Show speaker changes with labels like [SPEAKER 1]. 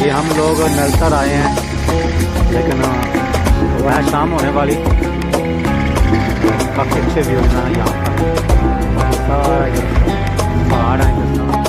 [SPEAKER 1] अभी हम लोग नलसर आए हैं, लेकिन वह शाम होने वाली। काफ़ी अच्छे व्यू हैं यहाँ पर, सारा पहाड़ हैं इधर सारा।